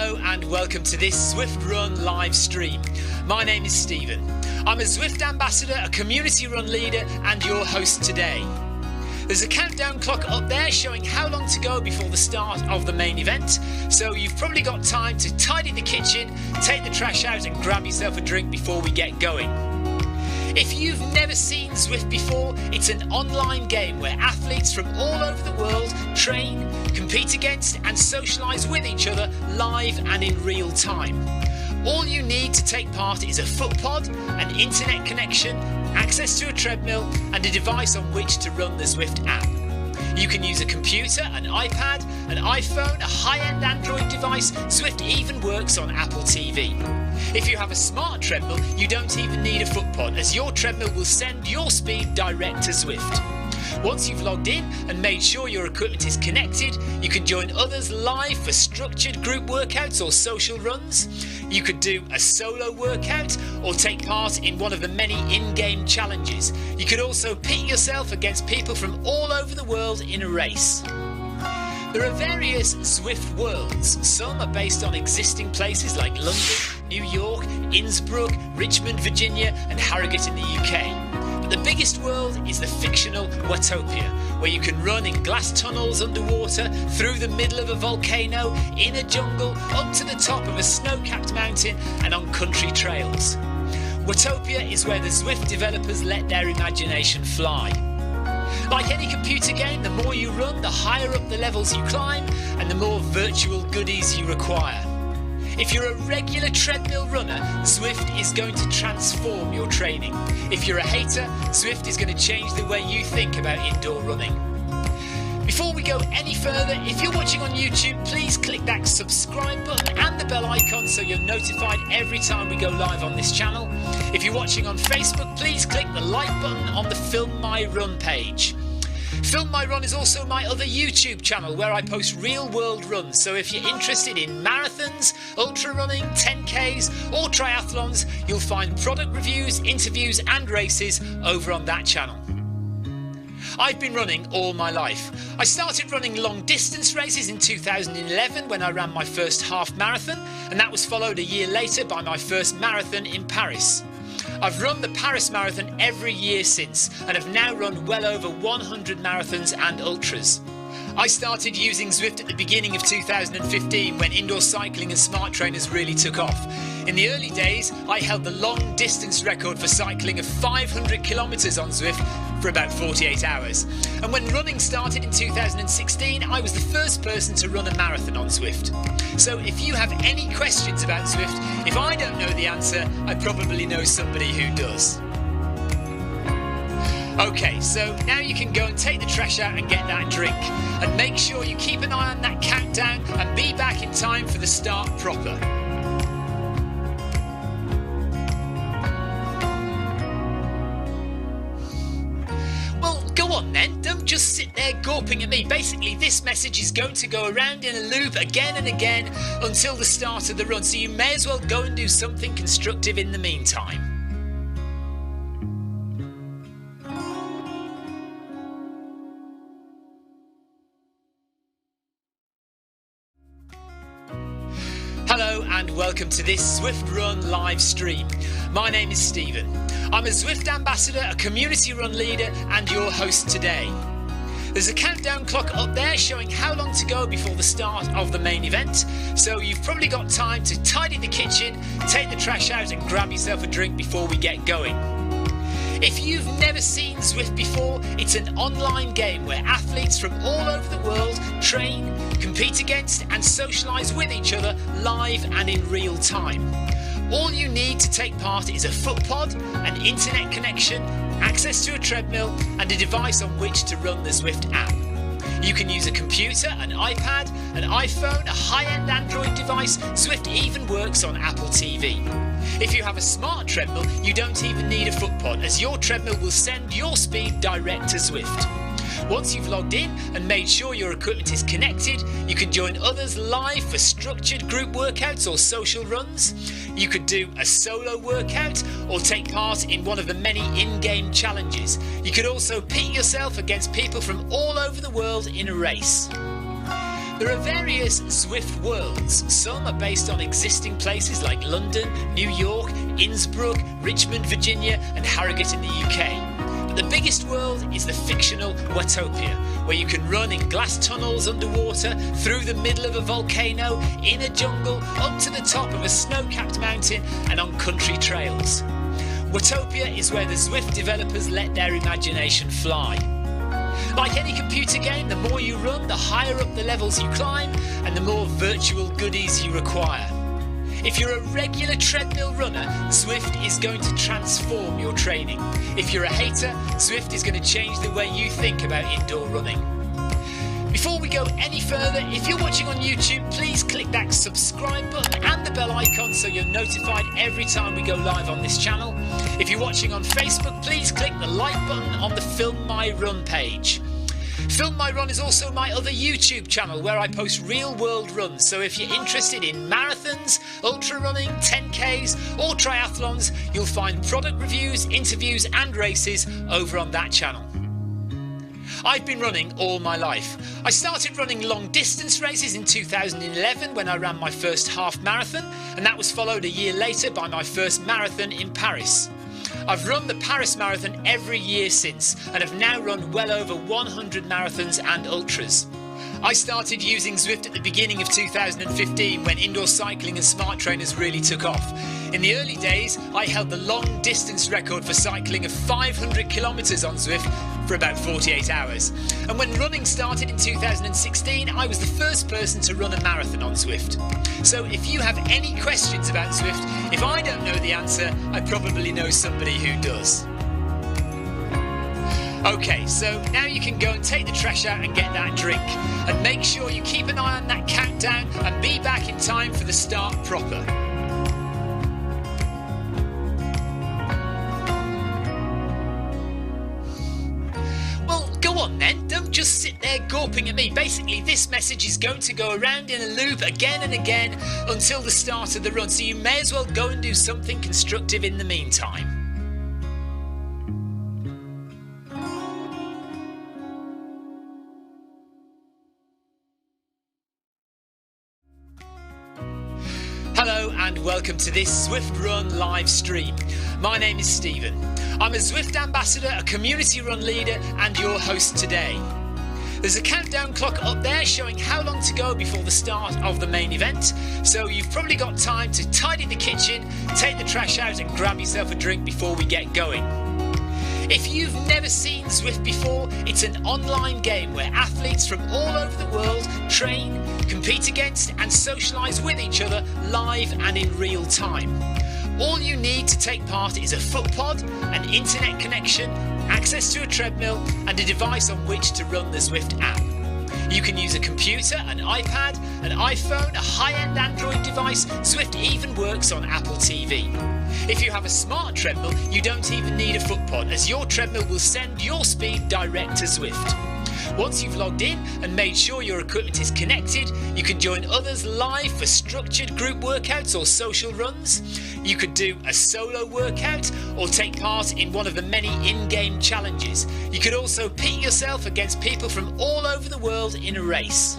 Hello and welcome to this Zwift Run live stream. My name is Stephen. I'm a Zwift ambassador, a community run leader and your host today. There's a countdown clock up there showing how long to go before the start of the main event, so you've probably got time to tidy the kitchen, take the trash out and grab yourself a drink before we get going. If you've never seen Zwift before, it's an online game where athletes from all over the world train, compete against and socialise with each other live and in real time. All you need to take part is a foot pod, an internet connection, access to a treadmill and a device on which to run the Zwift app. You can use a computer, an iPad, an iPhone, a high-end Android device. Zwift even works on Apple TV. If you have a smart treadmill, you don't even need a foot pod, as your treadmill will send your speed direct to Zwift. Once you've logged in and made sure your equipment is connected, you can join others live for structured group workouts or social runs. You could do a solo workout or take part in one of the many in-game challenges. You could also pit yourself against people from all over the world in a race. There are various Zwift worlds. Some are based on existing places like London, New York, Innsbruck, Richmond, Virginia and Harrogate in the UK. But the biggest world is the fictional Watopia, where you can run in glass tunnels underwater, through the middle of a volcano, in a jungle, up to the top of a snow-capped mountain and on country trails. Watopia is where the Zwift developers let their imagination fly. Like any computer game, the more you run, the higher up the levels you climb and the more virtual goodies you require. If you're a regular treadmill runner, Zwift is going to transform your training. If you're a hater, Zwift is going to change the way you think about indoor running. Before we go any further, if you're watching on YouTube, please click that subscribe button and the bell icon so you're notified every time we go live on this channel. If you're watching on Facebook, please click the like button on the Film My Run page. Film My Run is also my other YouTube channel where I post real world runs, so if you're interested in marathons, ultra running, 10Ks or triathlons, you'll find product reviews, interviews and races over on that channel. I've been running all my life. I started running long distance races in 2011 when I ran my first half marathon, and that was followed a year later by my first marathon in Paris. I've run the Paris Marathon every year since and have now run well over 100 marathons and ultras. I started using Zwift at the beginning of 2015 when indoor cycling and smart trainers really took off. In the early days, I held the long distance record for cycling of 500 kilometres on Zwift for about 48 hours. And when running started in 2016, I was the first person to run a marathon on Zwift. So if you have any questions about Zwift, if I don't know the answer, I probably know somebody who does. Okay, so now you can go and take the trash out and get that drink. And make sure you keep an eye on that countdown and be back in time for the start proper. Well, go on then, don't just sit there gawping at me. Basically, this message is going to go around in a loop again and again until the start of the run, so you may as well go and do something constructive in the meantime. Hello and welcome to this Zwift Run live stream. My name is Stephen. I'm a Zwift ambassador, a community run leader and your host today. There's a countdown clock up there showing how long to go before the start of the main event, so you've probably got time to tidy the kitchen, take the trash out and grab yourself a drink before we get going. If you've never seen Zwift before, it's an online game where athletes from all over the world train, compete against and socialise with each other live and in real time. All you need to take part is a foot pod, an internet connection, access to a treadmill and a device on which to run the Zwift app. You can use a computer, an iPad, an iPhone, a high-end Android device. Zwift even works on Apple TV. If you have a smart treadmill, you don't even need a foot pod, as your treadmill will send your speed direct to Zwift. Once you've logged in and made sure your equipment is connected, you can join others live for structured group workouts or social runs. You could do a solo workout or take part in one of the many in-game challenges. You could also pit yourself against people from all over the world in a race. There are various Zwift worlds. Some are based on existing places like London, New York, Innsbruck, Richmond, Virginia and Harrogate in the UK. But the biggest world is the fictional Watopia, where you can run in glass tunnels underwater, through the middle of a volcano, in a jungle, up to the top of a snow-capped mountain and on country trails. Watopia is where the Zwift developers let their imagination fly. Like any computer game, the more you run, the higher up the levels you climb and the more virtual goodies you require. If you're a regular treadmill runner, Zwift is going to transform your training. If you're a hater, Zwift is going to change the way you think about indoor running. Before we go any further, if you're watching on YouTube, please click that subscribe button and the bell icon so you're notified every time we go live on this channel. If you're watching on Facebook, please click the like button on the Film My Run page. Film My Run is also my other YouTube channel where I post real world runs, so if you're interested in marathons, ultra running, 10Ks or triathlons, you'll find product reviews, interviews and races over on that channel. I've been running all my life. I started running long distance races in 2011 when I ran my first half marathon, and that was followed a year later by my first marathon in Paris. I've run the Paris Marathon every year since and have now run well over 100 marathons and ultras. I started using Zwift at the beginning of 2015 when indoor cycling and smart trainers really took off. In the early days, I held the long distance record for cycling of 500 kilometres on Zwift for about 48 hours. And when running started in 2016, I was the first person to run a marathon on Zwift. So if you have any questions about Zwift, if I don't know the answer, I probably know somebody who does. Okay, so now you can go and take the trash out and get that drink. And make sure you keep an eye on that countdown and be back in time for the start proper. Well, go on then, don't just sit there gawping at me. Basically, this message is going to go around in a loop again and again until the start of the run, so you may as well go and do something constructive in the meantime. Hello and welcome to this Zwift Run live stream. My name is Stephen. I'm a Zwift ambassador, a community run leader and your host today. There's a countdown clock up there showing how long to go before the start of the main event, so you've probably got time to tidy the kitchen, take the trash out and grab yourself a drink before we get going. If you've never seen Zwift before, it's an online game where athletes from all over the world train, compete against and socialise with each other live and in real time. All you need to take part is a foot pod, an internet connection, access to a treadmill and a device on which to run the Zwift app. You can use a computer, an iPad, an iPhone, a high-end Android device. Zwift even works on Apple TV. If you have a smart treadmill, you don't even need a foot pod, as your treadmill will send your speed direct to Zwift. Once you've logged in and made sure your equipment is connected, you can join others live for structured group workouts or social runs. You could do a solo workout or take part in one of the many in-game challenges. You could also pit yourself against people from all over the world in a race.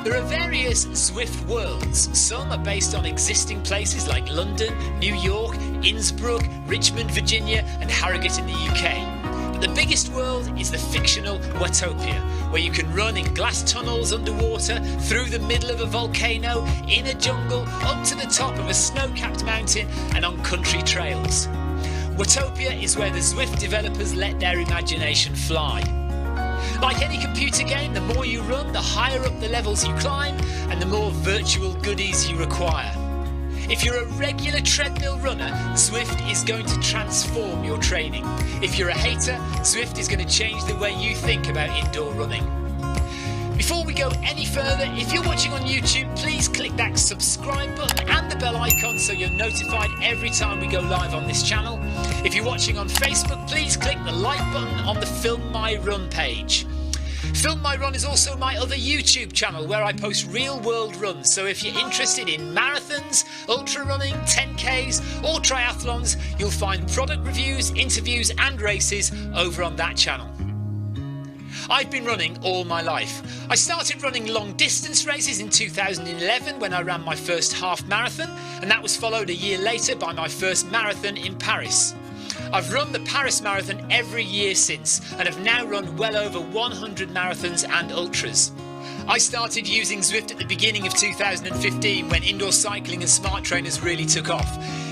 There are various Zwift worlds. Some are based on existing places like London, New York, Innsbruck, Richmond, Virginia and Harrogate in the UK. But the biggest world is the fictional Watopia, where you can run in glass tunnels underwater, through the middle of a volcano, in a jungle, up to the top of a snow-capped mountain and on country trails. Watopia is where the Zwift developers let their imagination fly. Like any computer game, the more you run, the higher up the levels you climb and the more virtual goodies you require. If you're a regular treadmill runner, Zwift is going to transform your training. If you're a hater, Zwift is going to change the way you think about indoor running. Before we go any further, if you're watching on YouTube, please click that subscribe button and the bell icon so you're notified every time we go live on this channel. If you're watching on Facebook, please click the like button on the Film My Run page. Film My Run is also my other YouTube channel where I post real world runs, so if you're interested in marathons, ultra running, 10Ks or triathlons, you'll find product reviews, interviews and races over on that channel. I've been running all my life. I started running long distance races in 2011 when I ran my first half marathon, and that was followed a year later by my first marathon in Paris. I've run the Paris Marathon every year since, and have now run well over 100 marathons and ultras. I started using Zwift at the beginning of 2015 when indoor cycling and smart trainers really took off.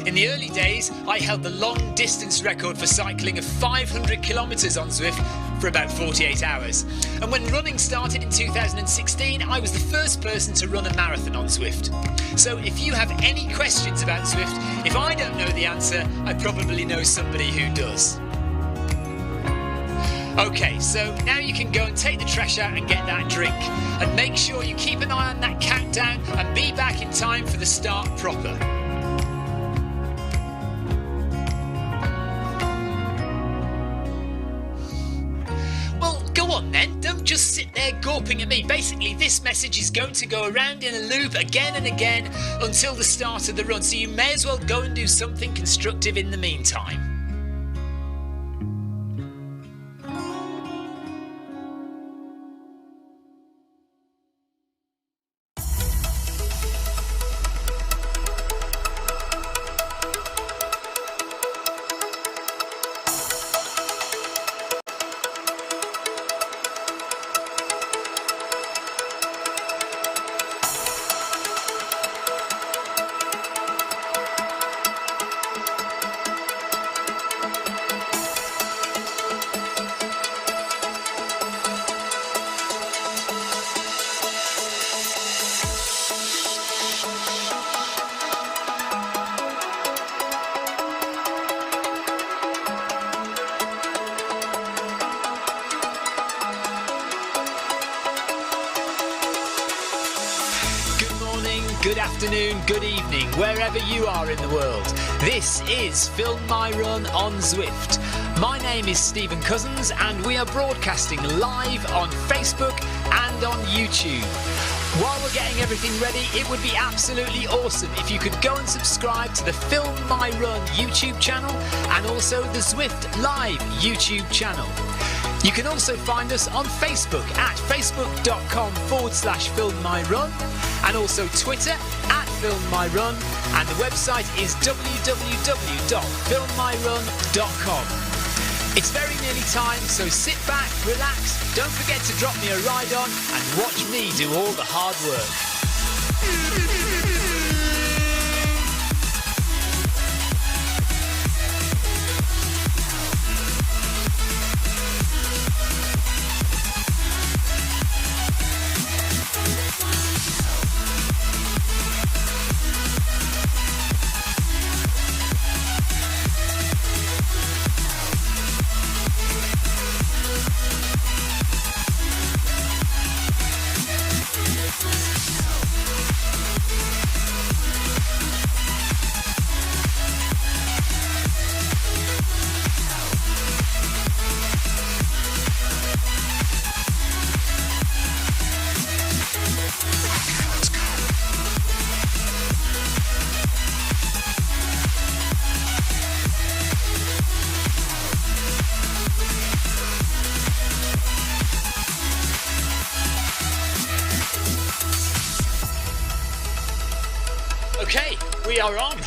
In the early days, I held the long distance record for cycling of 500 kilometres on Zwift for about 48 hours. And when running started in 2016, I was the first person to run a marathon on Zwift. So if you have any questions about Zwift, if I don't know the answer, I probably know somebody who does. Okay, so now you can go and take the trash out and get that drink. And make sure you keep an eye on that countdown and be back in time for the start proper. Well, go on then, don't just sit there gawping at me. Basically, this message is going to go around in a loop again and again until the start of the run, so you may as well go and do something constructive in the meantime. Good afternoon, good evening, wherever you are in the world. This is Film My Run on Zwift. My name is Stephen Cousins and we are broadcasting live on Facebook and on YouTube. While we're getting everything ready, it would be absolutely awesome if you could go and subscribe to the Film My Run YouTube channel and also the Zwift Live YouTube channel. You can also find us on Facebook at facebook.com/filmmyrun and also Twitter at filmmyrun, and the website is www.filmmyrun.com. It's very nearly time, so sit back, relax, don't forget to drop me a ride on and watch me do all the hard work. Okay, we are on,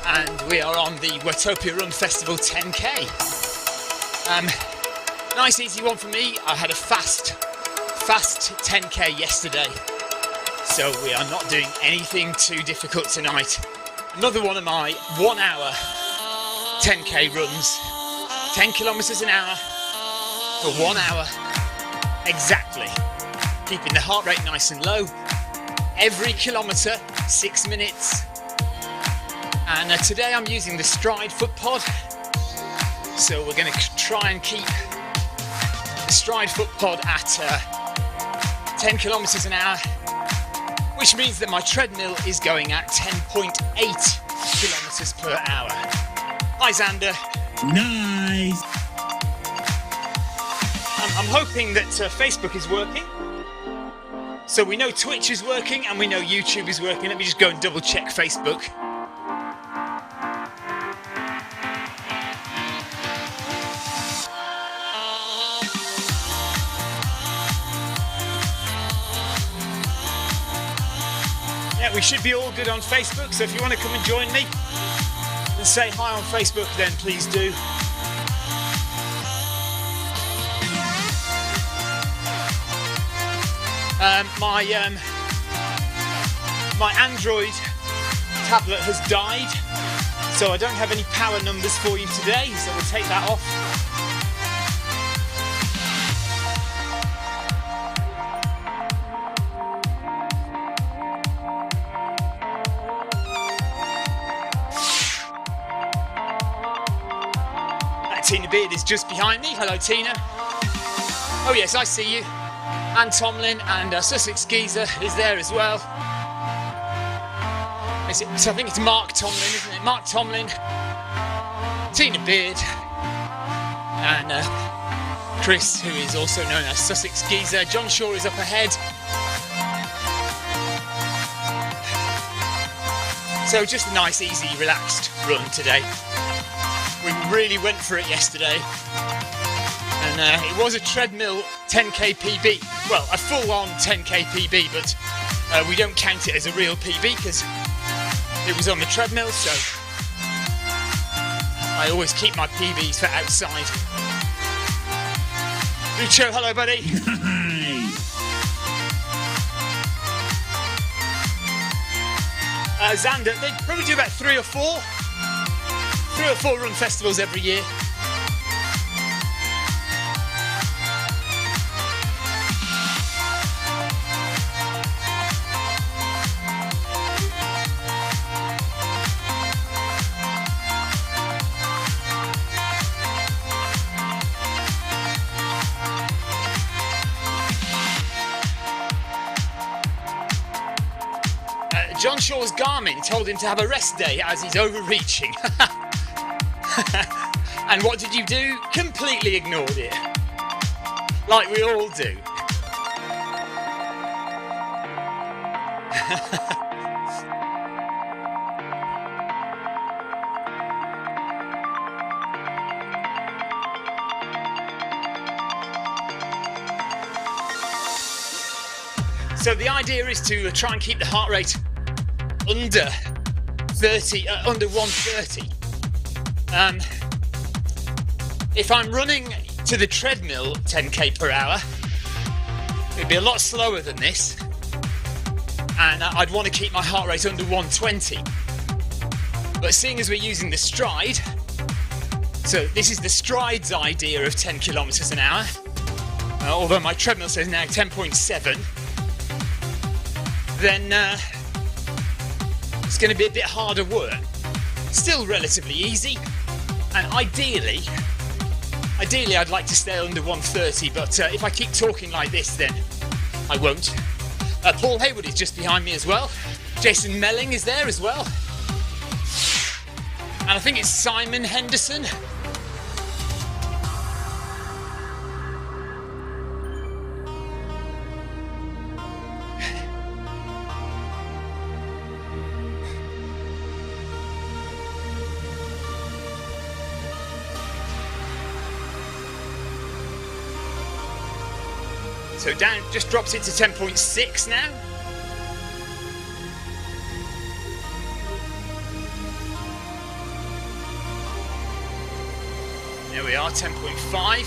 and we are on the Watopia Run Festival 10k. Nice easy one for me. I had a fast 10k yesterday, so we are not doing anything too difficult tonight. Another one of my 1 hour 10k runs, 10 kilometers an hour for 1 hour exactly, keeping the heart rate nice and low. Every kilometre, 6 minutes. And today I'm using the Stride foot pod. So we're going to try and keep the Stride foot pod at 10 kilometres an hour, which means that my treadmill is going at 10.8 kilometres per hour. Hi, Xander. Nice. I'm hoping that Facebook is working. So we know Twitch is working and we know YouTube is working. Let me just go and double check Facebook. Yeah, we should be all good on Facebook, so if you want to come and join me and say hi on Facebook, then please do. My Android tablet has died, so I don't have any power numbers for you today, so we'll take that off. Tina Beard is just behind me. Hello, Tina. Oh yes, I see you. Anne Tomlin and Sussex Geezer is there as well. I think it's Mark Tomlin, isn't it? Mark Tomlin, Tina Beard, and Chris, who is also known as Sussex Geezer. John Shaw is up ahead. So just a nice, easy, relaxed run today. We really went for it yesterday, and it was a treadmill 10k PB. Well, a full-on 10k PB, but we don't count it as a real PB because it was on the treadmill, so I always keep my PBs for outside. Lucho, hello, buddy. Xander, they probably do about three or four run festivals every year. John Shaw's Garmin told him to have a rest day as he's overreaching. And what did you do? Completely ignored it. Like we all do. So the idea is to try and keep the heart rate under 130. If I'm running to the treadmill 10k per hour, it'd be a lot slower than this, and I'd want to keep my heart rate under 120. But seeing as we're using the stride, so this is the stride's idea of 10 kilometers an hour, although my treadmill says now 10.7, then it's going to be a bit harder work. Still relatively easy, and ideally I'd like to stay under 130, but if I keep talking like this, then I won't. Paul Hayward is just behind me as well. Jason Melling is there as well. And I think it's Simon Henderson. So down, just drops it to 10.6 now. There we are, 10.5.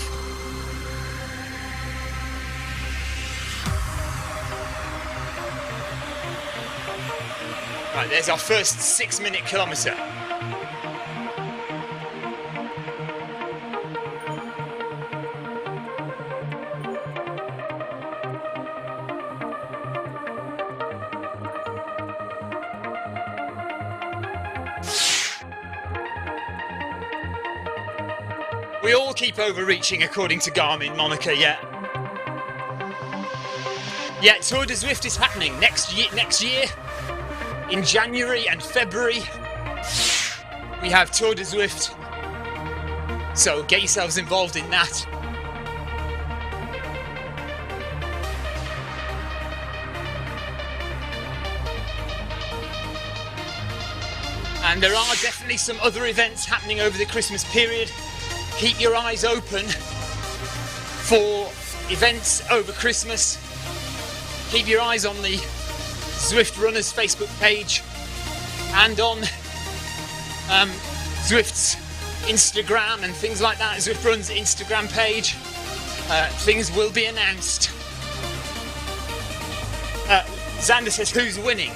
Right, there's our first 6-minute kilometre. We all keep overreaching according to Garmin, Monica, yeah. Yeah, Tour de Zwift is happening next year in January and February. We have Tour de Zwift, so get yourselves involved in that. And there are definitely some other events happening over the Christmas period. Keep your eyes open for events over Christmas. Keep your eyes on the Zwift Runners Facebook page and on Zwift's Instagram and things like that. Zwift Run's Instagram page. Things will be announced. Xander says, who's winning?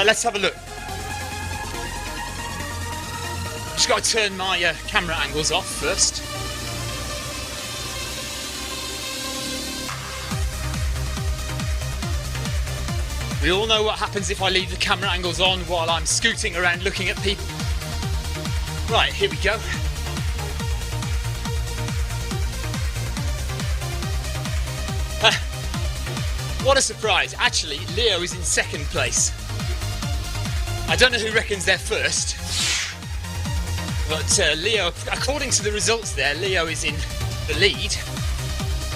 Let's have a look. Just got to turn my camera angles off first. We all know what happens if I leave the camera angles on while I'm scooting around looking at people. Right, here we go. What a surprise. Actually, Leo is in second place. I don't know who reckons they're first. But Leo, according to the results there, Leo is in the lead,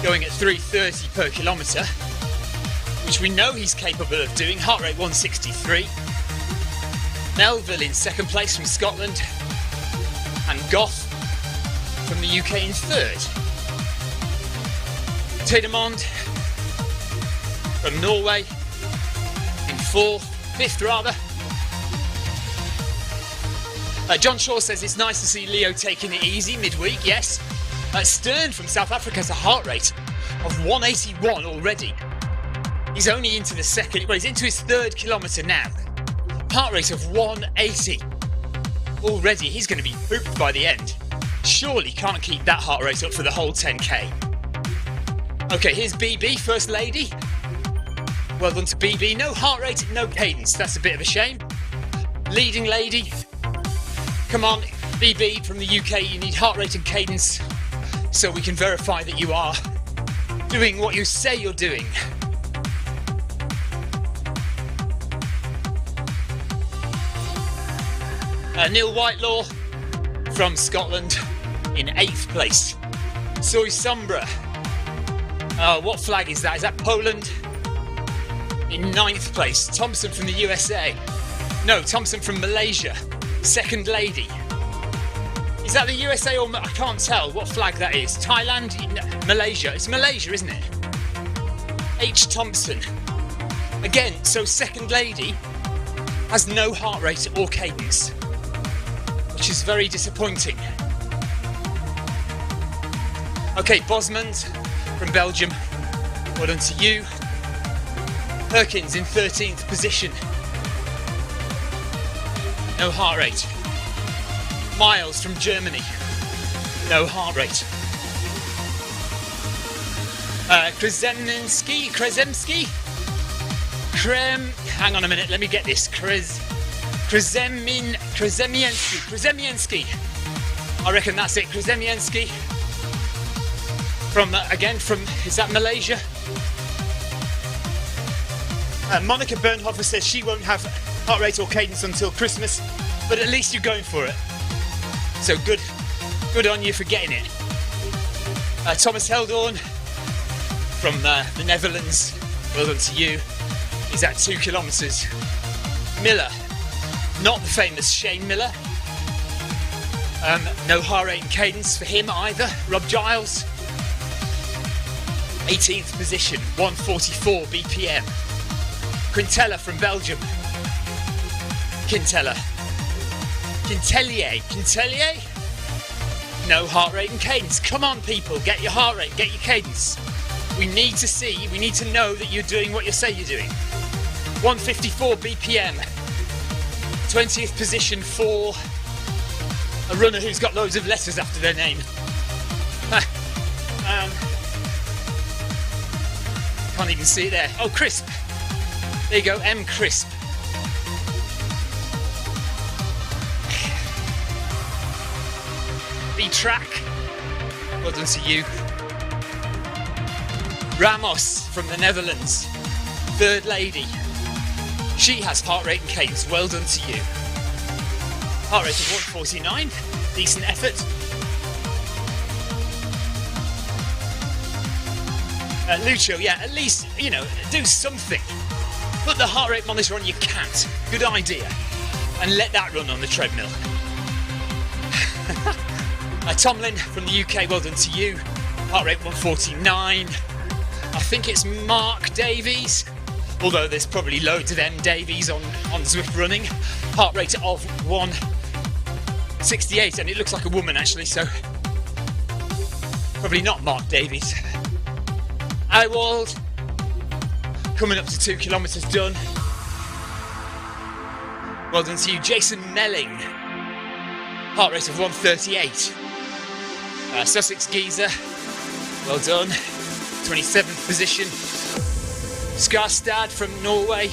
going at 3:30 per kilometre, which we know he's capable of doing, heart rate 163. Melville in second place from Scotland, and Goff from the UK in third. Tedemond from Norway in fifth rather. John Shaw says it's nice to see Leo taking it easy midweek, yes. Stern from South Africa has a heart rate of 181 already. He's only into the second, well, he's into his third kilometre now. Heart rate of 180 already. He's going to be pooped by the end. Surely can't keep that heart rate up for the whole 10k. Okay, here's BB, First Lady. Well done to BB. No heart rate, no cadence. That's a bit of a shame. Leading Lady. Come on, BB from the UK, you need heart rate and cadence so we can verify that you are doing what you say you're doing. Neil Whitelaw from Scotland in 8th place. Soy Sombra. What flag is that? Is that Poland? In 9th place. Thompson from the USA. No, Thompson from Malaysia. Second Lady. Is that the USA or I can't tell what flag that is. Thailand? Malaysia. It's Malaysia, isn't it? H. Thompson. Again, so Second Lady has no heart rate or cadence, which is very disappointing. Okay, Bosmans from Belgium. Well done to you. Perkins in 13th position. No heart rate. Miles from Germany. No heart rate. Krezemski. Hang on a minute, let me get this. Krezemienski. I reckon that's it. Krezemienski. From, is that Malaysia? Monica Bernhofer says she won't have heart rate or cadence until Christmas, but at least you're going for it. So good on you for getting it. Thomas Heldorn from the Netherlands, well done to you. He's at 2 kilometres. Miller, not the famous Shane Miller. No heart rate and cadence for him either. Rob Giles, 18th position, 144 BPM. Quintella from Belgium. Quintelier. No heart rate and cadence. Come on, people, get your heart rate, get your cadence. We need to know that you're doing what you say you're doing. 154 BPM. 20th position for a runner who's got loads of letters after their name. Can't even see it there. Oh, Crisp. There you go, M. Crisp. B-Track. Well done to you. Ramos from the Netherlands. Third Lady. She has heart rate and cadence. Well done to you. Heart rate of 149. Decent effort. Lucio, yeah, at least, do something. Put the heart rate monitor on your cat. Good idea. And let that run on the treadmill. Tomlin from the UK, well done to you. Heart rate 149. I think it's Mark Davies although there's probably loads of M Davies on Zwift running. Heart rate of 168, and it looks like a woman actually, so probably not Mark Davies. Iwald, coming up to 2 kilometres done. Well done to you. Jason Melling, heart rate of 138. Sussex Geezer, well done, 27th position. Skarstad from Norway.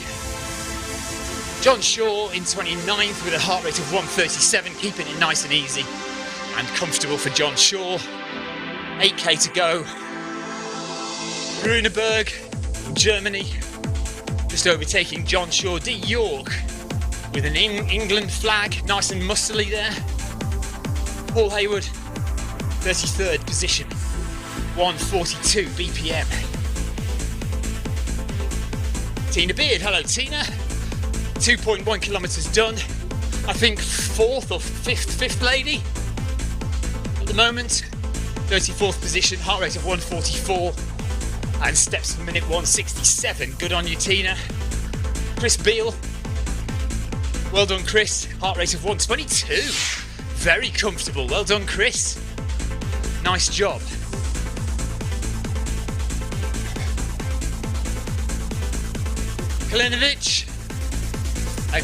John Shaw in 29th with a heart rate of 137, keeping it nice and easy and comfortable for John Shaw. 8k to go. Gruneberg, Germany, just overtaking John Shaw. D. York with an England flag, nice and muscly there. Paul Hayward, 33rd position, 142 BPM. Tina Beard, hello Tina. 2.1 kilometres done. I think 4th or 5th lady at the moment. 34th position, heart rate of 144 and steps per minute 167. Good on you, Tina. Chris Beale, well done Chris, heart rate of 122. Very comfortable, well done Chris. Nice job.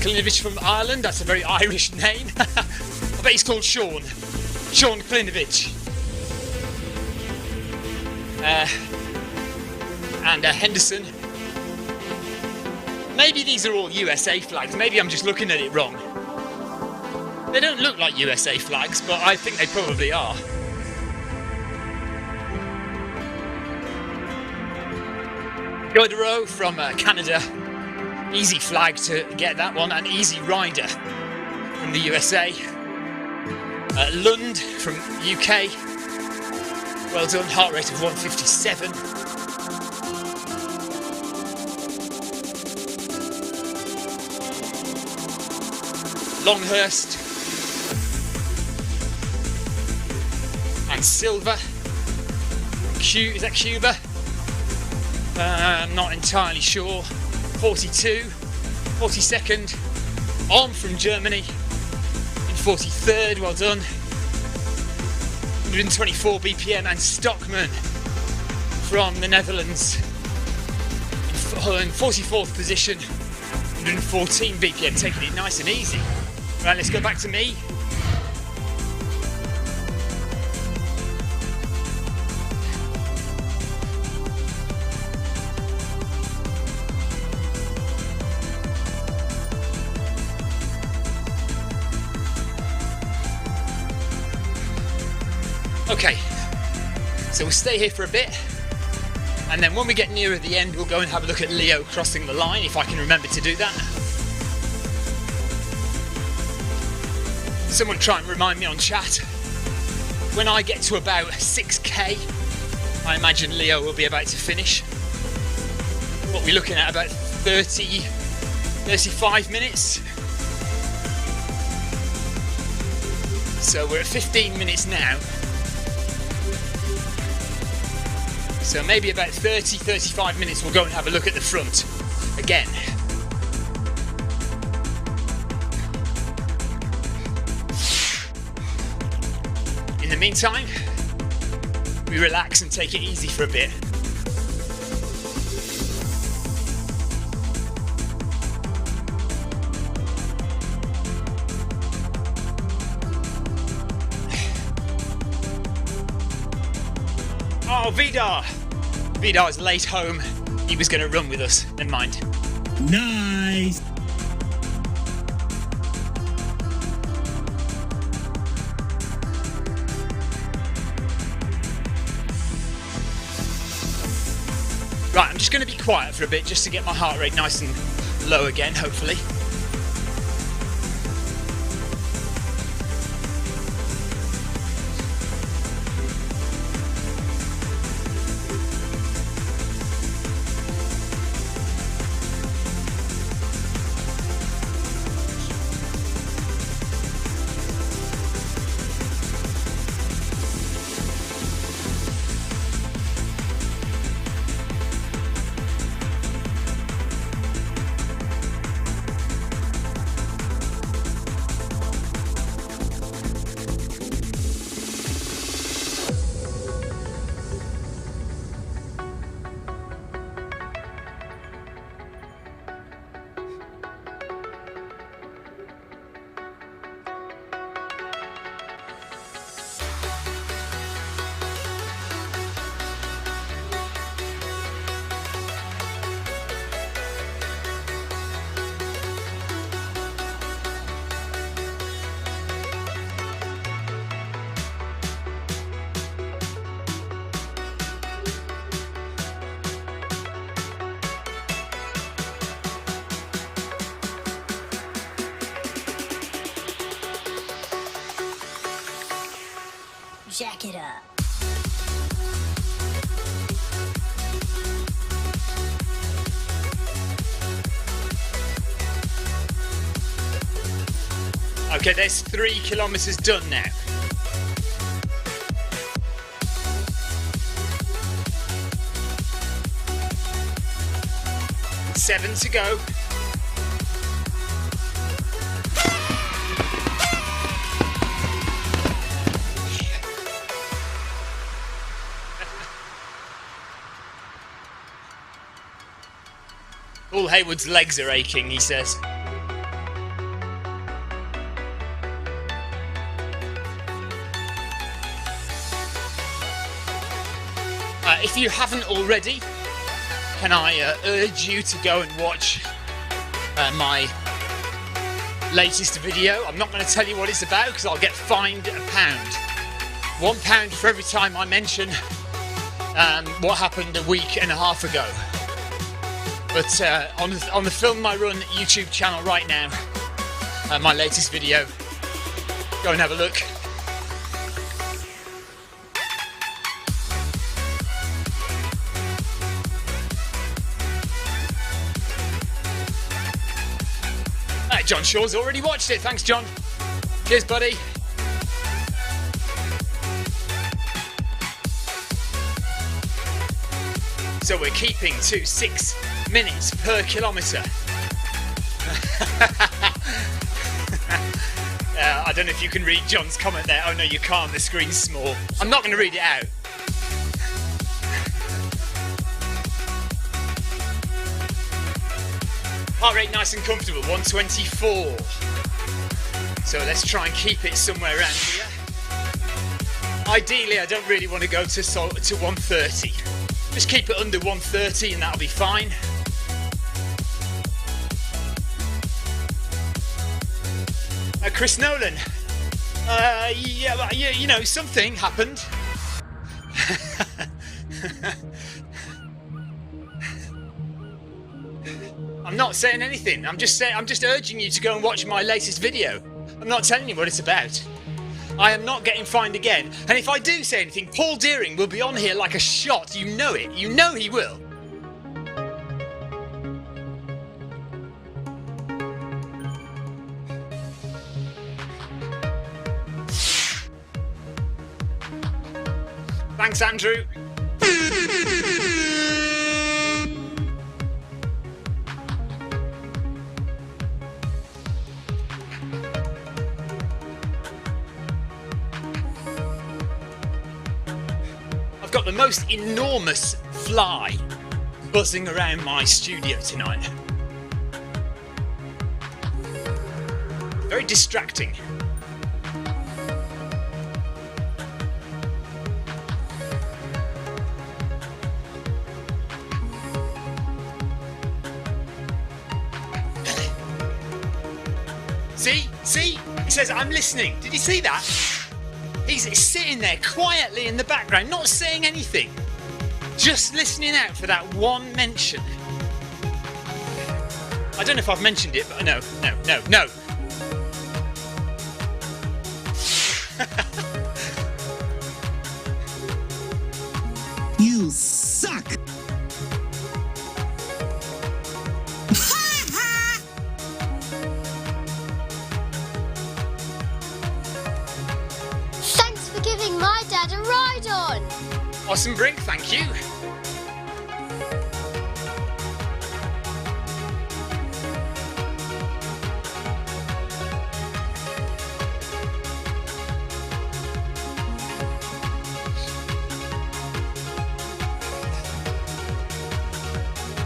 Klinovic from Ireland, that's a very Irish name. I bet he's called Sean Klinovic. And Henderson. Maybe these are all USA flags, maybe I'm just looking at it wrong. They don't look like USA flags, but I think they probably are. Godero from Canada. Easy flag to get that one, and Easy Rider from the USA. Lund from UK. Well done, heart rate of 157. Longhurst and Silva. Is that Cuba? I'm not entirely sure. 42, 42nd. Om from Germany in 43rd, well done. 124 BPM, and Stockman from the Netherlands in 44th position, 114 BPM, taking it nice and easy. Right, let's go back to me. Okay, so we'll stay here for a bit, and then when we get nearer the end we'll go and have a look at Leo crossing the line, if I can remember to do that. Someone try and remind me on chat. When I get to about 6k, I imagine Leo will be about to finish. What we're looking at, about 35 minutes. So we're at 15 minutes now. So maybe about 30-35 minutes we'll go and have a look at the front again. In the meantime, we relax and take it easy for a bit. Oh, Vidar! Vidar's late home. He was going to run with us. Never mind. Nice. Right, I'm just going to be quiet for a bit just to get my heart rate nice and low again, hopefully. Jack it up. Okay, there's 3 kilometers done now. Seven to go. Paul Hayward's legs are aching, he says. If you haven't already, can I urge you to go and watch my latest video? I'm not going to tell you what it's about because I'll get fined £1. £1 for every time I mention what happened a week and a half ago. But on the Film My Run YouTube channel right now, my latest video, go and have a look. John Shaw's already watched it. Thanks, John. Cheers, buddy. So we're keeping to 6 minutes per kilometre. I don't know if you can read John's comment there. Oh no, you can't. The screen's small. I'm not going to read it out. Heart rate nice and comfortable, 124. So let's try and keep it somewhere around here. Ideally, I don't really want to go to 130. Just keep it under 130 and that'll be fine. Chris Nolan. Yeah, you know, something happened. I'm not saying anything. I'm just urging you to go and watch my latest video. I'm not telling you what it's about. I am not getting fined again. And if I do say anything, Paul Deering will be on here like a shot. You know it. You know he will. Thanks, Andrew. Got the most enormous fly buzzing around my studio tonight. Very distracting. See? He says, I'm listening. Did you see that? He's sitting there quietly in the background, not saying anything. Just listening out for that one mention. I don't know if I've mentioned it, but no. You suck! Awesome Brink, thank you.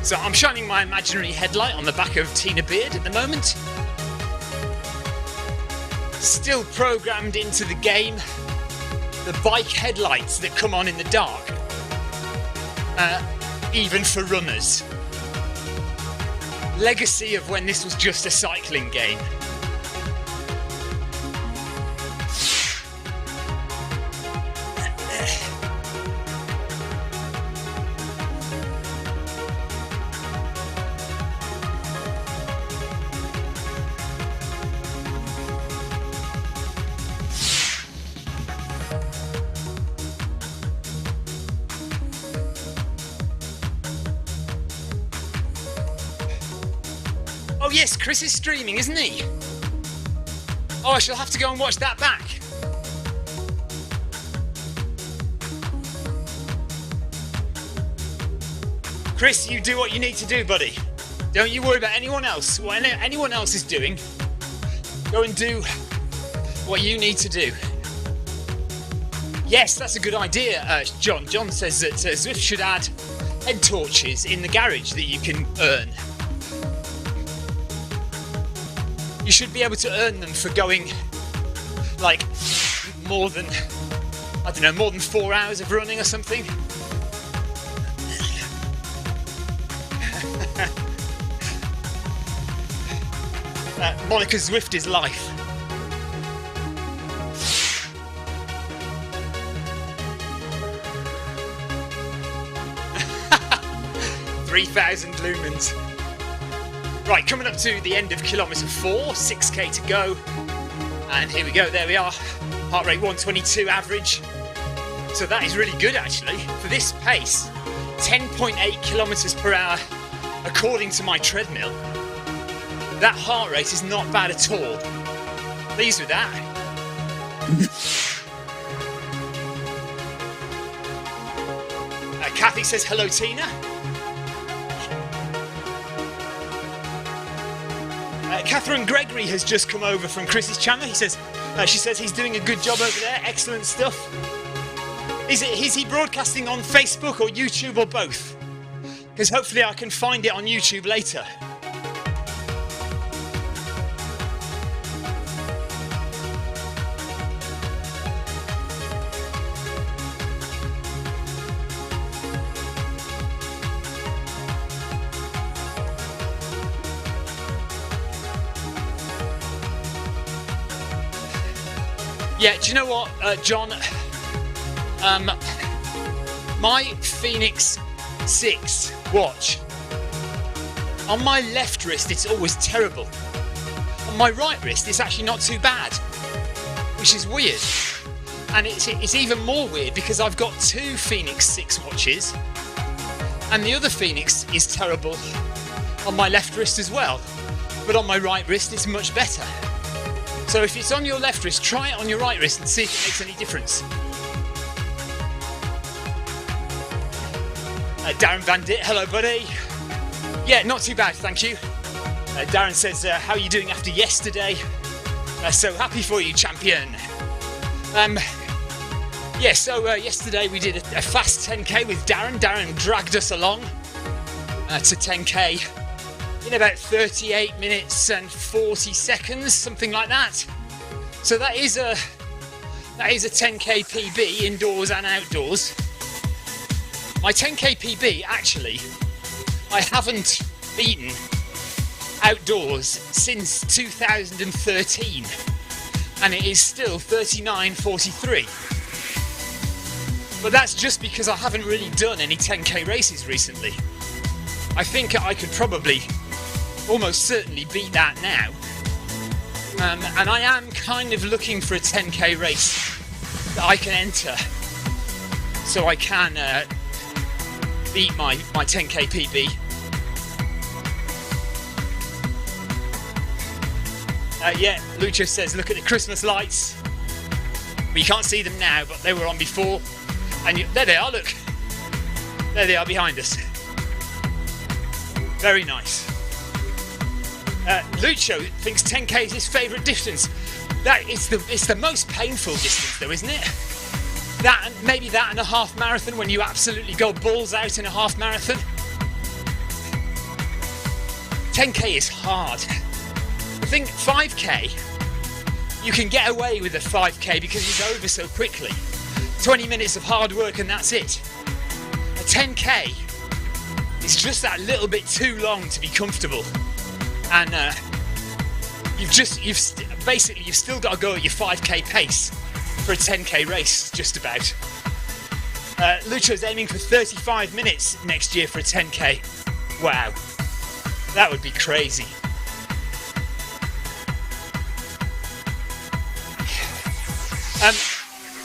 So I'm shining my imaginary headlight on the back of Tina Beard at the moment. Still programmed into the game. The bike headlights that come on in the dark, even for runners. Legacy of when this was just a cycling game. Oh yes, Chris is streaming, isn't he? Oh, I shall have to go and watch that back. Chris, you do what you need to do, buddy. Don't you worry about anyone else. What anyone else is doing, go and do what you need to do. Yes, that's a good idea, John. John says that Zwift should add head torches in the garage that you can earn. You should be able to earn them for going like more than 4 hours of running or something. Monica Zwift is life. $3,000 lumens. Right, coming up to the end of kilometre 4, 6k to go. And here we go, there we are. Heart rate 122 average. So that is really good actually. For this pace, 10.8 kilometres per hour according to my treadmill. That heart rate is not bad at all. Pleased with that. Kathy says hello, Tina. Catherine Gregory has just come over from Chris's channel. She says he's doing a good job over there. Excellent stuff. Is he broadcasting on Facebook or YouTube or both? Because hopefully I can find it on YouTube later. Yeah, do you know what, John? My Phoenix 6 watch, on my left wrist it's always terrible. On my right wrist it's actually not too bad, which is weird. And it's even more weird because I've got 2 Phoenix 6 watches and the other Phoenix is terrible on my left wrist as well, but on my right wrist it's much better. So if it's on your left wrist, try it on your right wrist and see if it makes any difference. Darren Van Dit, hello buddy. Yeah, not too bad, thank you. Darren says, how are you doing after yesterday? So happy for you, champion. Yesterday we did a fast 10k with Darren. Darren dragged us along to 10k. in about 38 minutes and 40 seconds, something like that. So that is a 10k PB indoors and outdoors. My 10k PB, actually, I haven't beaten outdoors since 2013, and it is still 39:43. But that's just because I haven't really done any 10k races recently. I think I could probably almost certainly beat that now. And I am kind of looking for a 10k race that I can enter so I can beat my 10k PB. Yeah, Lucio says look at the Christmas lights. Well, you can't see them now, but they were on before. And there they are, look. There they are behind us. Very nice. Lucio thinks 10k is his favourite distance. It's the most painful distance though, isn't it? That, maybe that and a half marathon, when you absolutely go balls out in a half marathon. 10k is hard. I think 5k, you can get away with a 5k because it's over so quickly. 20 minutes of hard work and that's it. A 10k is just that little bit too long to be comfortable. And you've still got to go at your 5k pace for a 10k race, just about. Lucio's aiming for 35 minutes next year for a 10k. Wow, that would be crazy.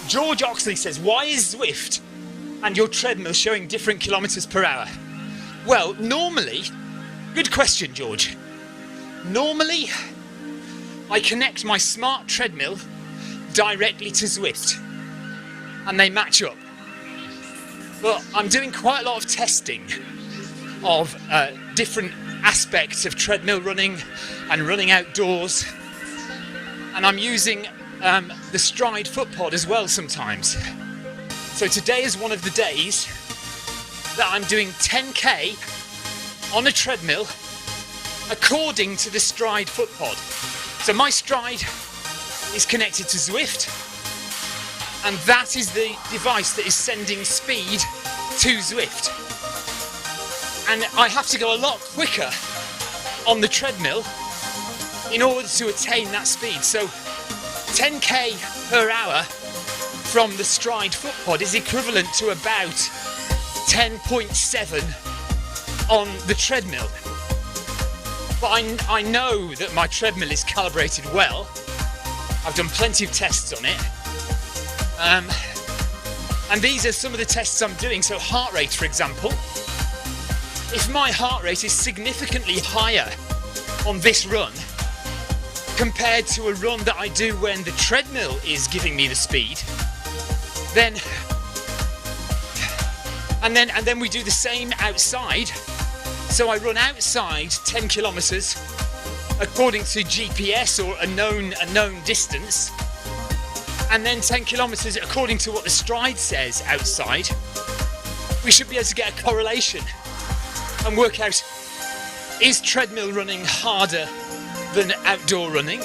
George Oxley says, why is Zwift and your treadmill showing different kilometres per hour? Well, normally, good question, George. Normally, I connect my smart treadmill directly to Zwift and they match up. But I'm doing quite a lot of testing of different aspects of treadmill running and running outdoors, and I'm using the Stride footpod as well sometimes. So today is one of the days that I'm doing 10k on a treadmill according to the Stride footpod. So my Stride is connected to Zwift, and that is the device that is sending speed to Zwift. And I have to go a lot quicker on the treadmill in order to attain that speed. So 10k per hour from the Stride footpod is equivalent to about 10.7 on the treadmill. But I know that my treadmill is calibrated well. I've done plenty of tests on it. And these are some of the tests I'm doing. So heart rate, for example. If my heart rate is significantly higher on this run compared to a run that I do when the treadmill is giving me the speed, then we do the same outside. So I run outside 10 kilometers according to GPS or a known distance, and then 10 kilometers according to what the Stride says outside. We should be able to get a correlation and work out, is treadmill running harder than outdoor running?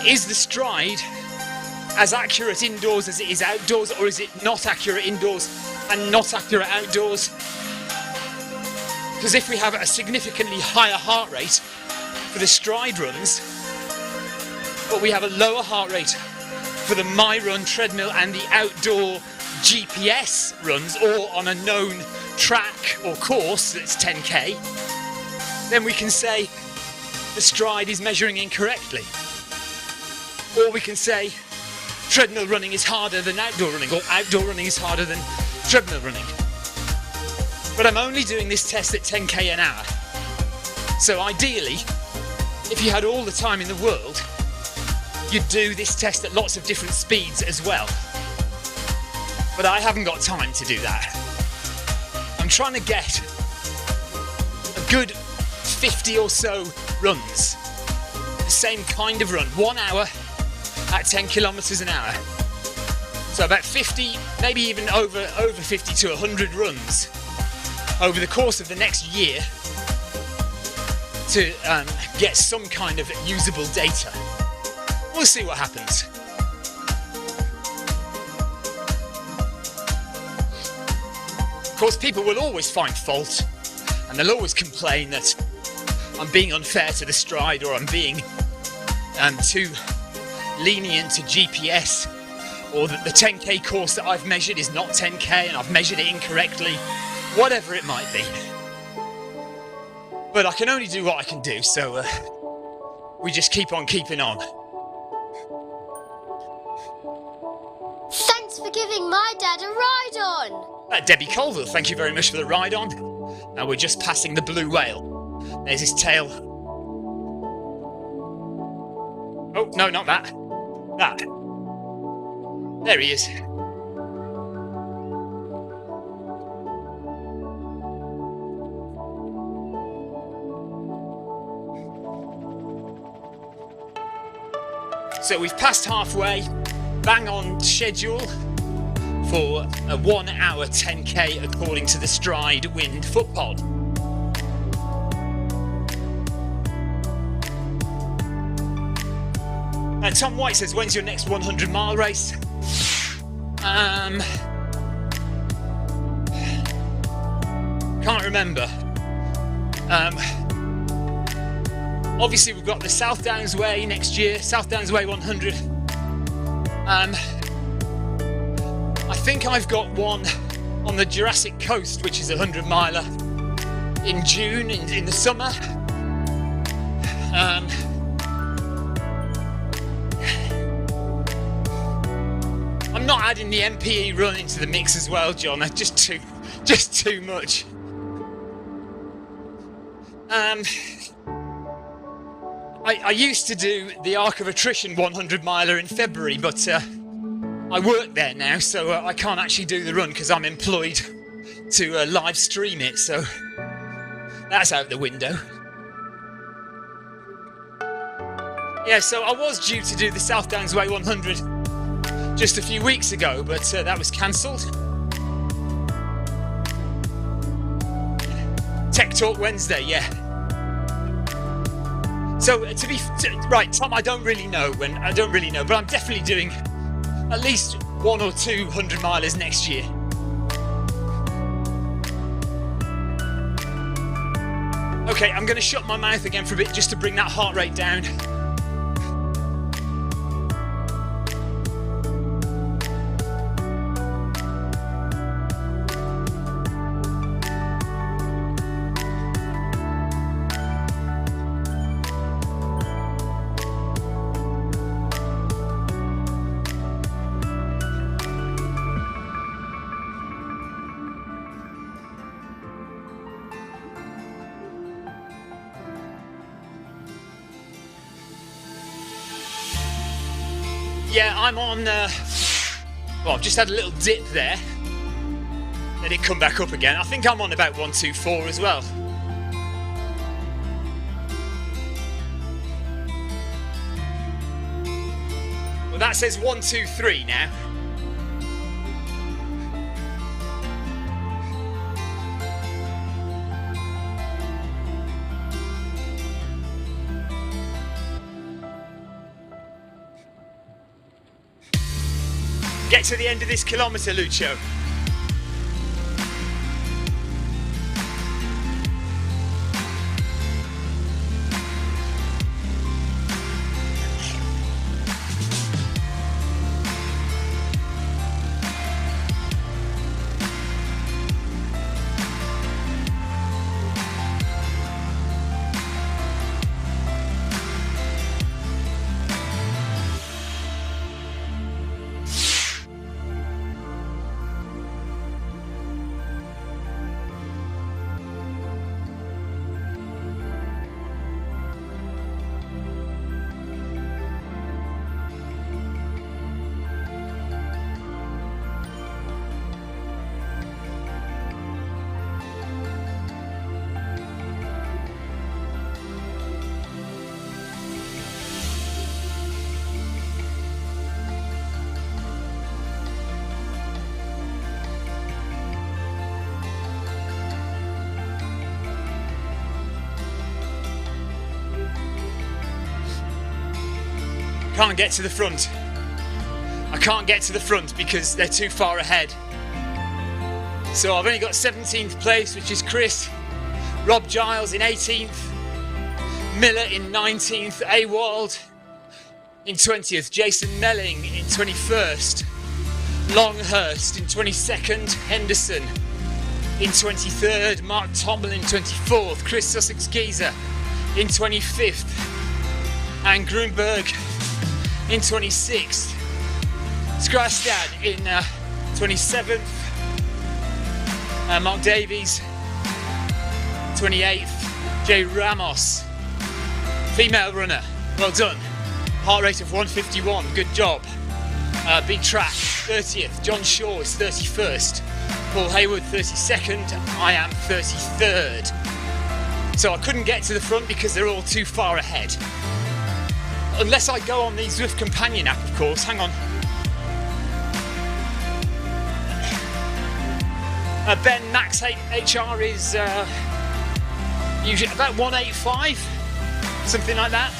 Is the Stride as accurate indoors as it is outdoors, or is it not accurate indoors and not accurate outdoors? Because if we have a significantly higher heart rate for the Stride runs, but we have a lower heart rate for the My Run treadmill and the outdoor GPS runs, or on a known track or course that's 10k, then we can say the Stride is measuring incorrectly. Or we can say treadmill running is harder than outdoor running, or outdoor running is harder than treadmill running. But I'm only doing this test at 10k an hour. So ideally, if you had all the time in the world, you'd do this test at lots of different speeds as well. But I haven't got time to do that. I'm trying to get a good 50 or so runs, the same kind of run, 1 hour at 10 kilometers an hour. So about 50, maybe even over 50 to 100 runs over the course of the next year to get some kind of usable data. We'll see what happens. Of course, people will always find fault, and they'll always complain that I'm being unfair to the Stride, or I'm being too lenient to GPS, or that the 10k course that I've measured is not 10k and I've measured it incorrectly, whatever it might be. But I can only do what I can do, so we just keep on keeping on. Thanks for giving my dad a ride on. Debbie Colville, thank you very much for the ride on. Now we're just passing the blue whale. There's his tail. Oh, no, not that. That. There he is. So we've passed halfway, bang on schedule for a 1 hour 10k according to the Stride Wind footpod. And Tom White says, when's your next 100-mile race? Can't remember. Obviously we've got the South Downs Way next year, South Downs Way 100. I think I've got one on the Jurassic Coast, which is a 100-miler in June, in the summer. I'm not adding the MPE run into the mix as well, John. That's just too much. I used to do the Arc of Attrition 100 miler in February, but I work there now, so I can't actually do the run because I'm employed to live stream it, so that's out the window. Yeah, so I was due to do the South Downs Way 100 just a few weeks ago, but that was cancelled. Tech Talk Wednesday, yeah. So right, Tom, I don't really know, but I'm definitely doing at least 1 or 2 100 milers next year. Okay, I'm going to shut my mouth again for a bit just to bring that heart rate down. Yeah, I'm on, well, I've just had a little dip there. Let it come back up again. I think I'm on about 124 as well. Well, that says 123 now. Get to the end of this kilometre, Lucio. Can't get to the front. I can't get to the front because they're too far ahead. So I've only got 17th place, which is Chris, Rob Giles in 18th, Miller in 19th, Awald in 20th, Jason Melling in 21st, Longhurst in 22nd, Henderson in 23rd, Mark Tomlin in 24th, Chris Sussex Geezer in 25th, and Grunberg in 26th, Skrastad in 27th, Mark Davies 28th, Jay Ramos, female runner, well done, heart rate of 151, good job. Big track 30th, John Shaw is 31st, Paul Hayward 32nd, I am 33rd. So I couldn't get to the front because they're all too far ahead. Unless I go on the Zwift companion app, of course. Hang on. Ben Max HR is usually about 185, something like that.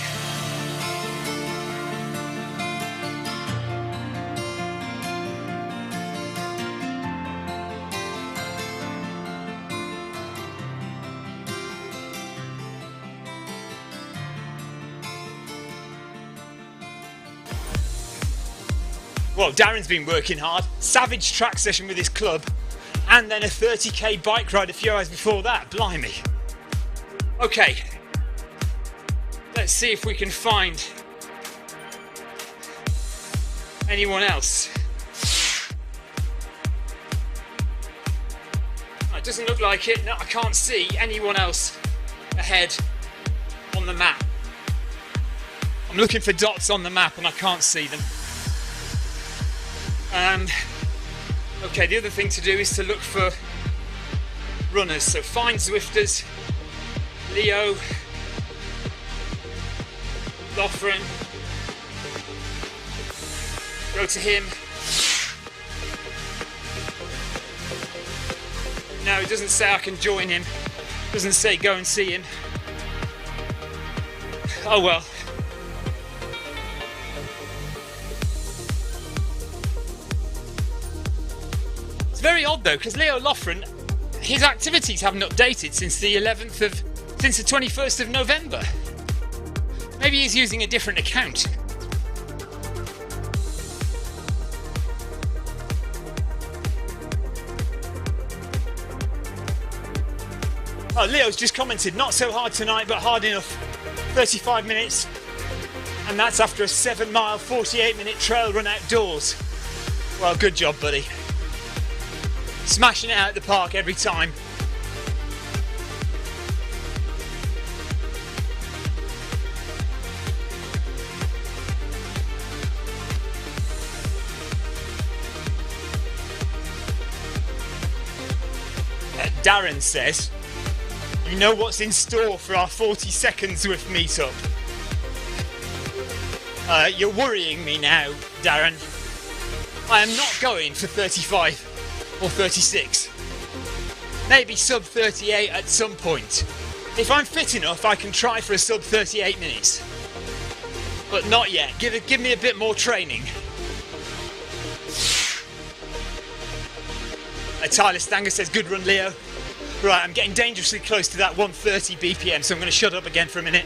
Well, Darren's been working hard. Savage track session with his club, and then a 30k bike ride a few hours before that. Blimey. Okay, let's see if we can find anyone else. It doesn't look like it. No, I can't see anyone else ahead on the map. I'm looking for dots on the map and I can't see them. Okay, the other thing to do is to look for runners. So find Zwifters, Leo, Lothran, go to him. No, it doesn't say I can join him. It doesn't say go and see him. Oh well. It's very odd though, because Leo Lothran, his activities haven't updated since the 21st of November. Maybe he's using a different account. Oh, Leo's just commented, not so hard tonight, but hard enough. 35 minutes. And that's after a 7-mile, 48-minute trail run outdoors. Well, good job, buddy. Smashing it out of the park every time. Darren says, you know what's in store for our 40-second Zwift meetup? You're worrying me now, Darren. I am not going for 35 or 36. Maybe sub 38 at some point. If I'm fit enough, I can try for a sub 38 minutes. But not yet. Give me a bit more training. Tyler Stanger says, good run, Leo. Right, I'm getting dangerously close to that 130 BPM, so I'm going to shut up again for a minute.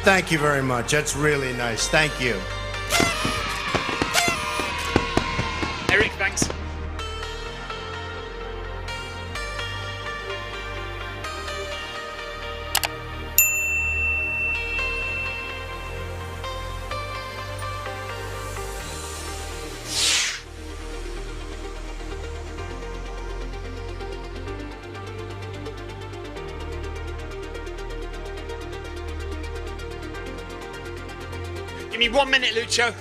Thank you very much. That's really nice. Thank you. Eric, thanks. Give me 1 minute, Lucho.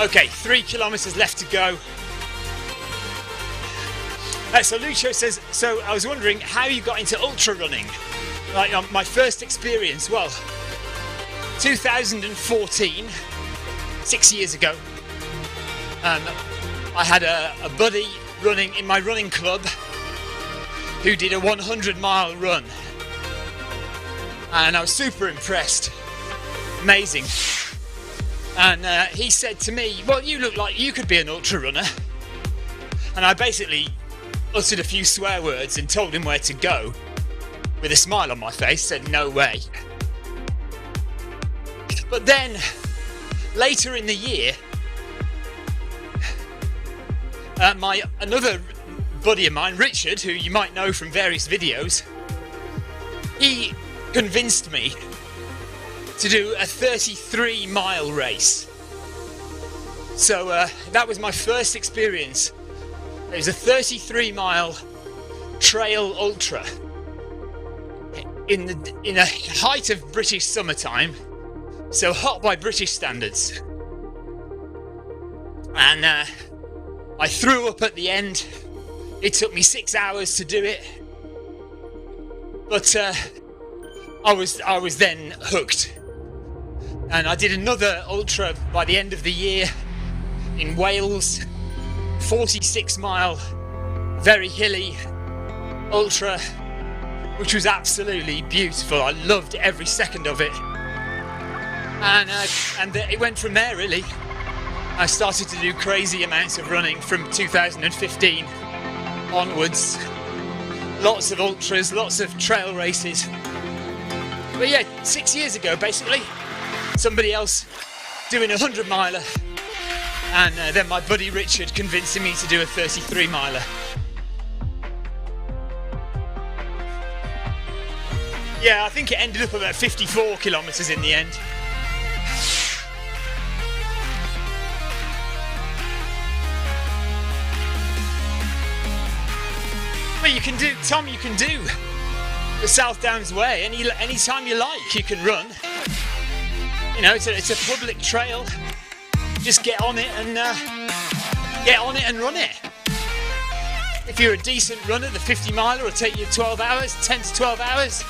Okay, 3 kilometers left to go. So Lucio says, so I was wondering how you got into ultra running. Like my first experience, well, 2014, 6 years ago. I had a buddy running in my running club who did a 100-mile run. And I was super impressed. Amazing. And he said to me, well, you look like you could be an ultra runner. And I basically uttered a few swear words and told him where to go. With a smile on my face, said no way. But then, later in the year, another buddy of mine, Richard, who you might know from various videos, he convinced me to do a 33-mile race. So that was my first experience. It was a 33-mile trail ultra in the height of British summertime, so hot by British standards. And I threw up at the end. It took me 6 hours to do it, but I was then hooked. And I did another ultra by the end of the year in Wales, 46-mile, very hilly ultra, which was absolutely beautiful. I loved every second of it. And it went from there, really. I started to do crazy amounts of running from 2015 onwards. Lots of ultras, lots of trail races. But yeah, 6 years ago, basically, somebody else doing a 100-miler, and then my buddy Richard convincing me to do a 33-miler. Yeah, I think it ended up about 54 kilometres in the end. But you can do, Tom, you can do the South Downs Way any time you like. You can run. You know, it's a public trail. Just get on it and run it. If you're a decent runner, the 50-miler will take you 12 hours, 10 to 12 hours.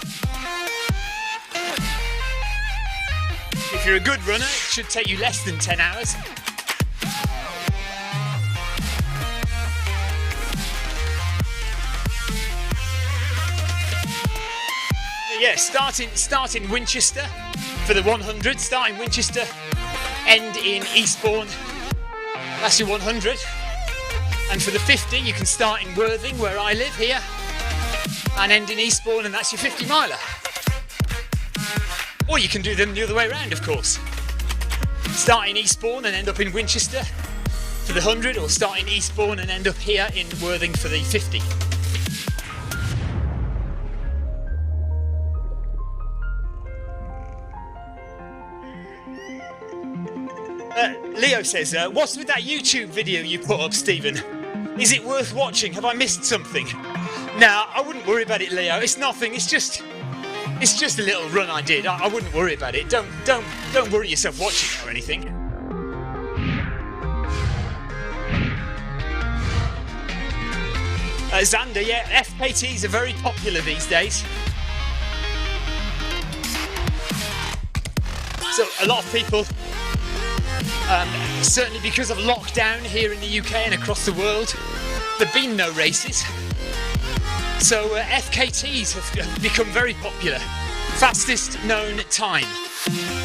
If you're a good runner, it should take you less than 10 hours. But yeah, start in Winchester for the 100. Start in Winchester, end in Eastbourne. That's your 100. And for the 50, you can start in Worthing, where I live here, and end in Eastbourne, and that's your 50-miler. Or you can do them the other way around, of course. Start in Eastbourne and end up in Winchester for the 100, or start in Eastbourne and end up here in Worthing for the 50. Leo says, what's with that YouTube video you put up, Stephen? Is it worth watching? Have I missed something? Nah, I wouldn't worry about it, Leo. It's nothing. It's just a little run I did. I wouldn't worry about it. Don't worry yourself watching it or anything. Xander, yeah, FKTs are very popular these days. So a lot of people, certainly because of lockdown here in the UK and across the world, there have been no races. So FKTs have become very popular. Fastest known time.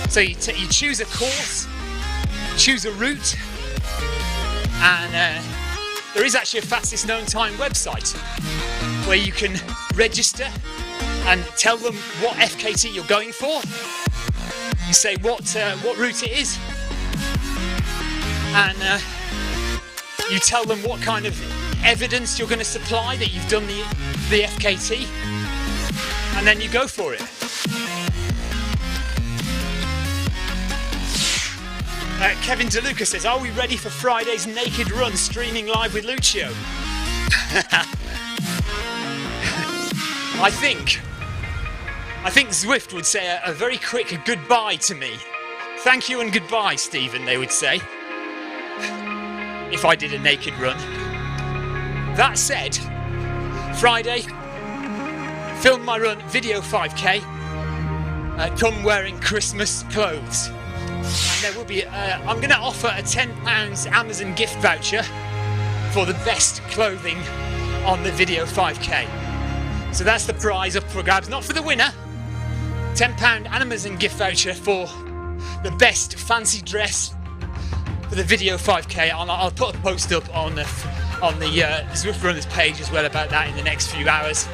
So you choose a course, choose a route, and there is actually a fastest known time website where you can register and tell them what FKT you're going for. You say what route it is, and you tell them what kind of evidence you're going to supply that you've done the FKT, and then you go for it. Kevin DeLuca says, are we ready for Friday's naked run streaming live with Lucio? I think Zwift would say a very quick goodbye to me. Thank you and goodbye, Stephen, they would say, if I did a naked run. That said, Friday, film my run, video 5k, come wearing Christmas clothes. And there will be, I'm going to offer a £10 Amazon gift voucher for the best clothing on the video 5k. So that's the prize up for grabs, not for the winner. £10 Amazon gift voucher for the best fancy dress for the video 5k. I'll put a post up on the Zwift Runners page as well about that in the next few hours,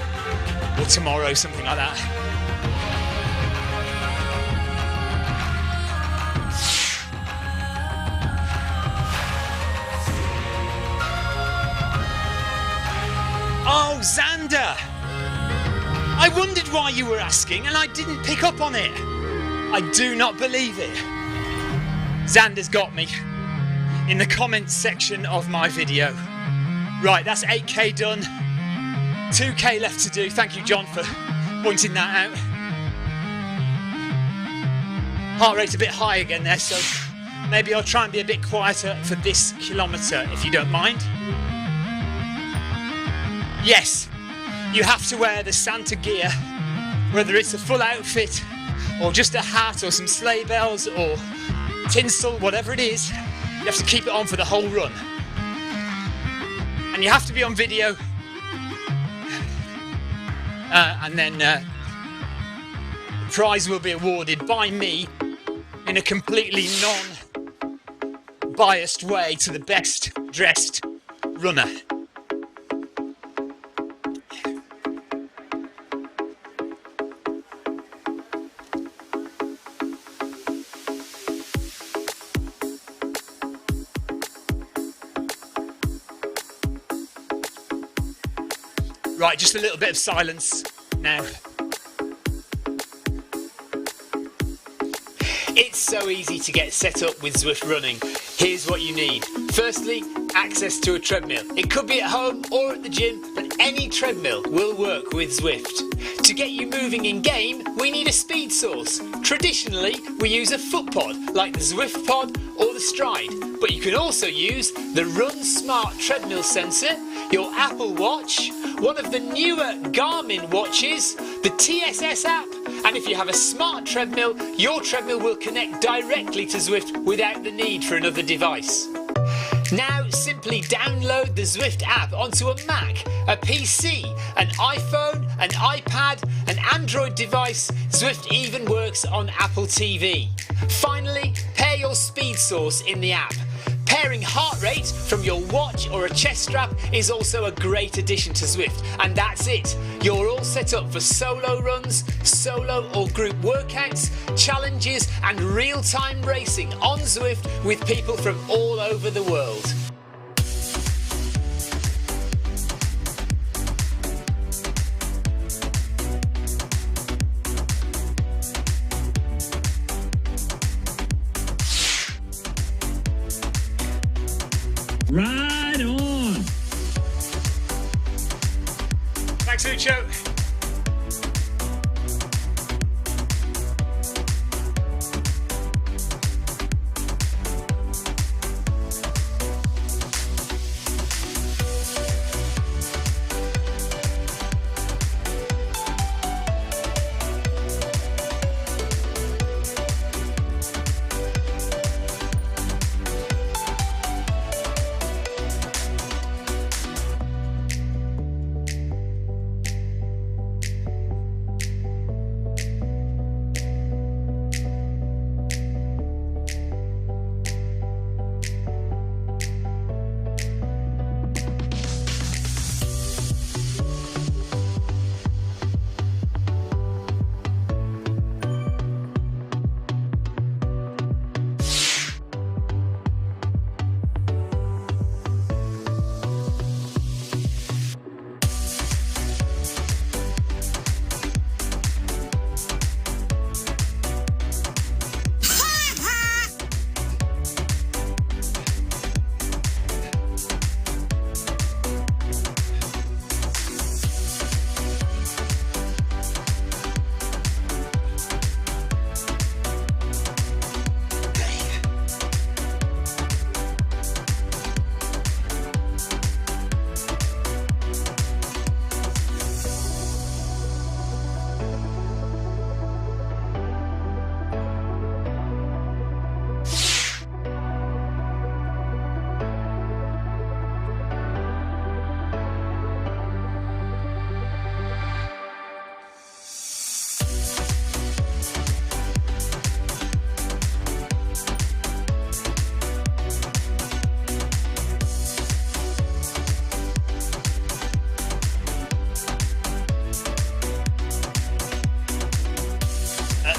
or tomorrow, something like that. Oh, Xander! I wondered why you were asking and I didn't pick up on it. I do not believe it. Xander's got me in the comments section of my video. Right, that's 8k done. 2k left to do. Thank you, John, for pointing that out. Heart rate a bit high again there, so maybe I'll try and be a bit quieter for this kilometre, if you don't mind. Yes, you have to wear the Santa gear, whether it's a full outfit or just a hat or some sleigh bells or tinsel, whatever it is. You have to keep it on for the whole run. And you have to be on video. And then the prize will be awarded by me in a completely non-biased way to the best dressed runner. Right, just a little bit of silence now. It's so easy to get set up with Zwift running. Here's what you need. Firstly, access to a treadmill. It could be at home or at the gym, but any treadmill will work with Zwift. To get you moving in game, we need a speed source. Traditionally, we use a foot pod, like the Zwift pod or the Stride, but you can also use the Run Smart treadmill sensor, your Apple Watch, one of the newer Garmin watches, the TSS app, and if you have a smart treadmill, your treadmill will connect directly to Zwift without the need for another device. Now simply download the Zwift app onto a Mac, a PC, an iPhone, an iPad, an Android device. Zwift even works on Apple TV. Finally, pair your speed source in the app. Pairing heart rate from your watch or a chest strap is also a great addition to Zwift. And that's it. You're all set up for solo runs, solo or group workouts, challenges and real-time racing on Zwift with people from all over the world. Right on. Thanks, Ucho.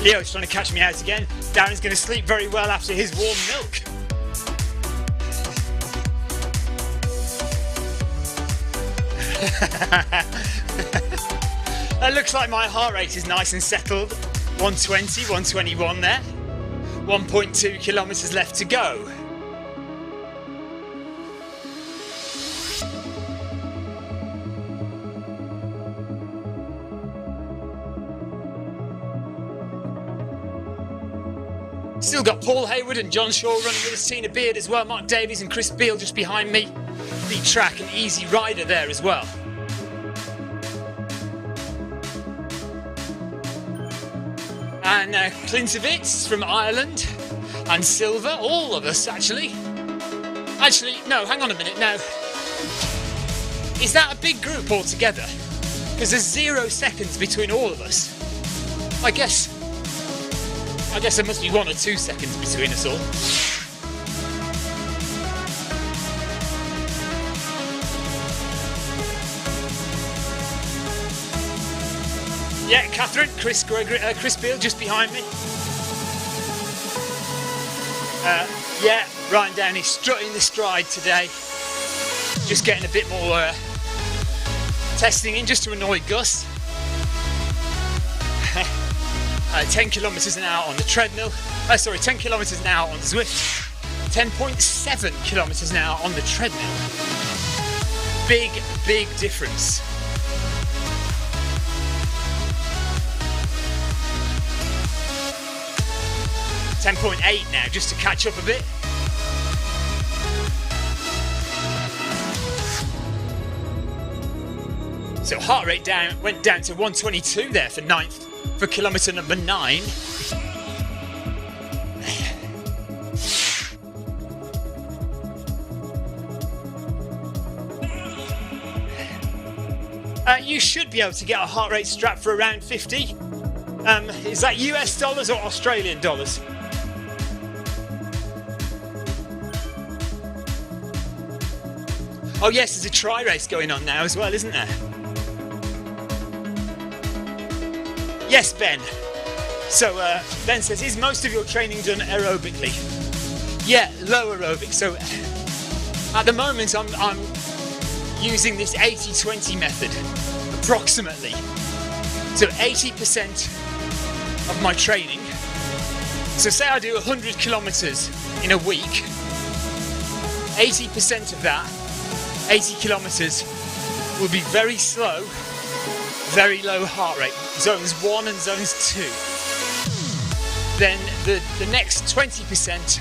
Leo's trying to catch me out again. Darren's going to sleep very well after his warm milk. It looks like my heart rate is nice and settled. 120, 121 there. 1.2 kilometres left to go. Still got Paul Hayward and John Shaw running with us, Tina Beard as well, Mark Davies and Chris Beale just behind me. The track and easy rider there as well. And Klintovitz from Ireland and Silva, all of us actually. Actually, no, hang on a minute now. Is that a big group altogether? Because there's 0 seconds between all of us. I guess there must be 1 or 2 seconds between us all. Yeah, Catherine, Chris Beale just behind me. Yeah, Ryan Downey strutting the stride today. Just getting a bit more testing in just to annoy Gus. 10 kilometres an hour on the treadmill. 10 kilometres an hour on Zwift. 10.7 kilometres an hour on the treadmill. Big difference. .8 now, just to catch up a bit. So heart rate went down to 122 there for kilometre number 9. You should be able to get a heart rate strap for around 50. Is that US dollars or Australian dollars? Oh yes, there's a tri race going on now as well, isn't there? Yes, Ben. So Ben says, is most of your training done aerobically? Yeah, low aerobic. So at the moment I'm using this 80-20 method, approximately. So 80% of my training. So say I do 100 kilometres in a week, 80% of that, 80 kilometres, will be very slow, very low heart rate, zones 1 and zones 2. Then the next 20%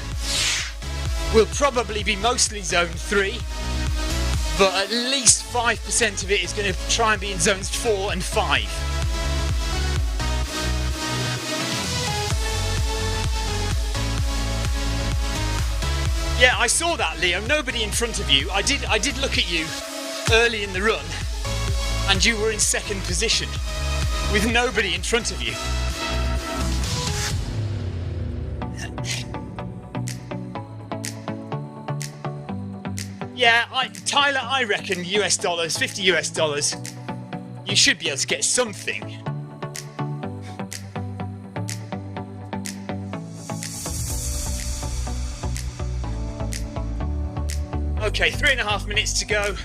will probably be mostly zone 3, but at least 5% of it is going to try and be in zones 4 and 5. Yeah, I saw that, Leo. Nobody in front of you. I did look at you early in the run, and you were in second position with nobody in front of you. Yeah, Tyler, I reckon US dollars, 50 US dollars, you should be able to get something. Okay, 3.5 minutes to go.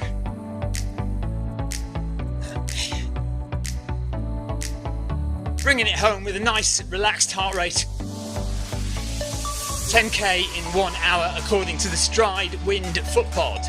Bringing it home with a nice relaxed heart rate. 10k in 1 hour according to the Stride Wind Footpod.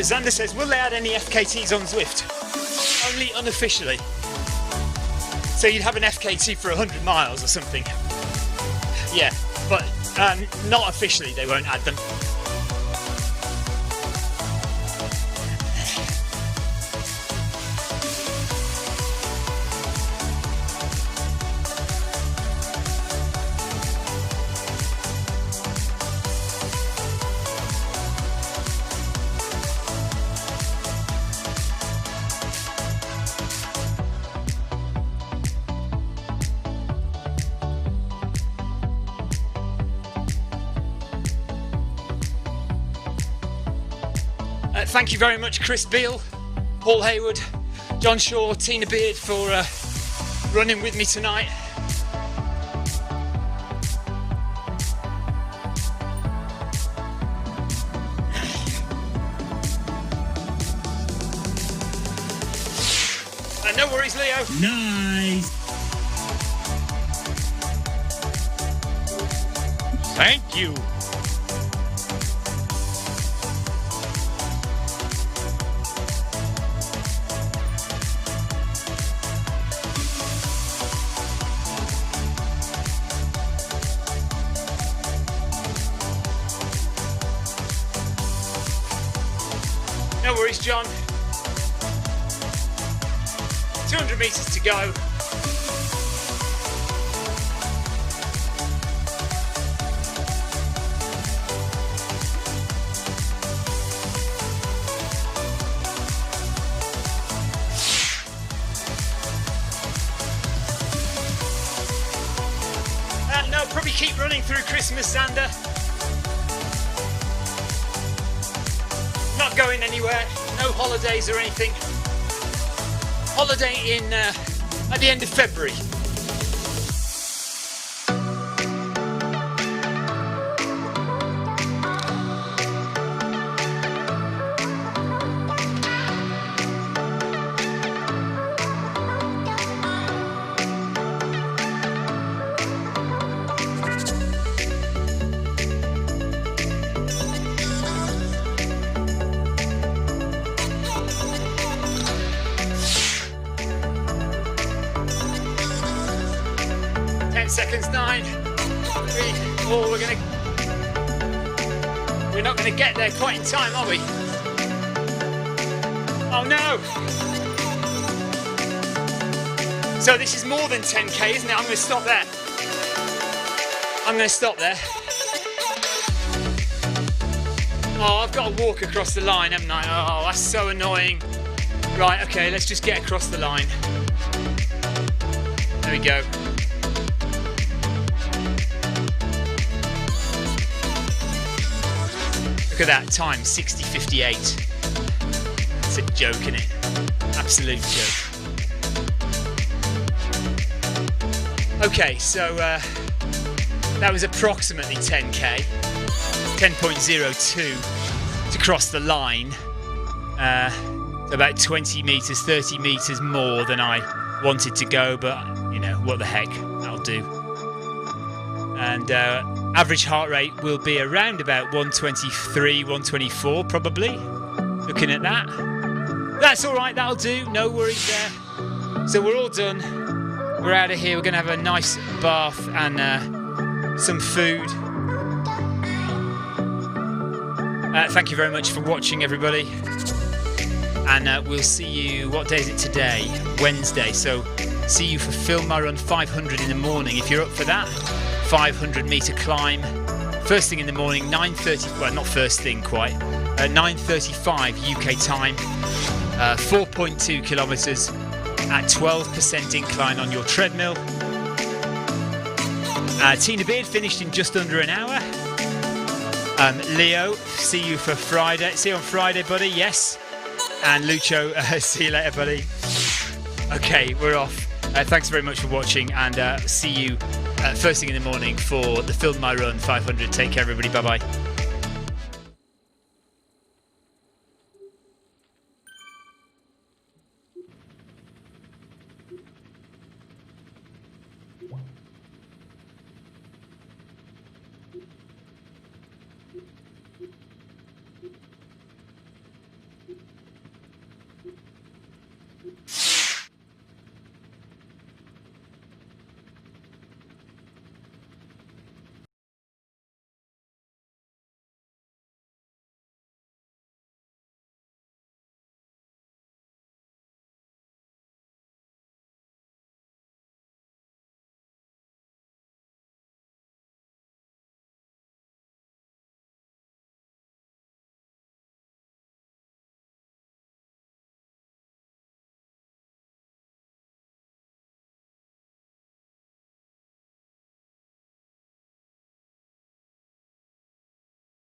Xander says, will they add any FKTs on Zwift? Only unofficially. So you'd have an FKT for 100 miles or something. Yeah, but not officially they won't add them. Thank you very much, Chris Beale, Paul Hayward, John Shaw, Tina Beard for running with me tonight. No worries, Leo. Nice. Thank you. No worries, John. 200 metres to go. No, probably keep running through Christmas, Xander. Not going anywhere. No holidays or anything. Holiday in at the end of February. Seconds, 9, 3, 4. We're not gonna get there quite in time, are we? Oh no! So this is more than 10k, isn't it? I'm gonna stop there. Oh, I've got to walk across the line, haven't I? Oh, that's so annoying. Right, okay, let's just get across the line. There we go. Look at that time, 60:58. It's a joke, isn't it? Absolute joke. Okay, so that was approximately 10k. 10.02 to cross the line. About 20 metres, 30 metres more than I wanted to go, but you know, what the heck, that'll do. And average heart rate will be around about 123, 124 probably, looking at that. That's all right, that'll do, no worries there. So we're all done, we're out of here, we're going to have a nice bath and some food. Thank you very much for watching, everybody. And we'll see you, what day is it today? Wednesday, so see you for Film My Run 500 in the morning if you're up for that. 500 metre climb, first thing in the morning, 9:30, well not first thing quite, 9:35 UK time, 4.2 kilometres at 12% incline on your treadmill. Tina Beard finished in just under an hour. Leo, see you for Friday, see you on Friday buddy, yes. And Lucho, see you later buddy. Okay, we're off. Thanks very much for watching and see you first thing in the morning for the Film My Run 500. Take care everybody, bye bye.